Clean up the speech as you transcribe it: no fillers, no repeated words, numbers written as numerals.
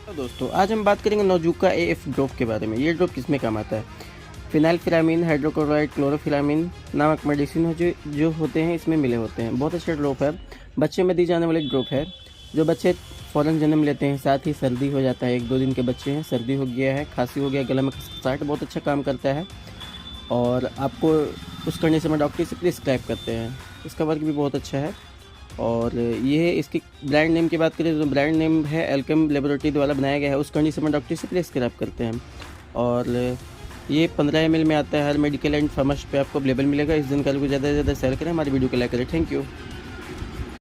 तो दोस्तों आज हम बात करेंगे नोजुका एएफ ड्रॉप के बारे में। ये ड्रॉप किसमें काम आता है? फिनाइलफिरामीन, हाइड्रोक्लोराइड, क्लोरोफिलामीन नामक मेडिसिन जो होते हैं इसमें मिले होते हैं। बहुत अच्छा ड्रॉप है, बच्चे में दी जाने वाली ड्रॉप है। जो बच्चे फ़ौरन जन्म लेते हैं, साथ ही सर्दी हो जाता है, 1-2 दिन के बच्चे हैं, सर्दी हो गया है, खांसी हो गया, गला में खसखसाहट, बहुत अच्छा काम करता है और आपको उस कंडीशन में डॉक्टर इसे प्रिस्क्राइब करते हैं। इसका वर्क भी बहुत अच्छा है। और ये इसकी ब्रांड नेम की बात करें तो ब्रांड नेम है एल्केम लेबोरेटरी द्वारा बनाया गया है। उस कंडीशन में डॉक्टर इसे प्रिस्क्राइब करते हैं और ये 15 ml में आता है। हर मेडिकल एंड फार्मेसी पे आपको अवेलेबल मिलेगा। इस जानकारी को ज़्यादा से ज़्यादा शेयर करें, हमारी वीडियो को लाइक करें। Thank you.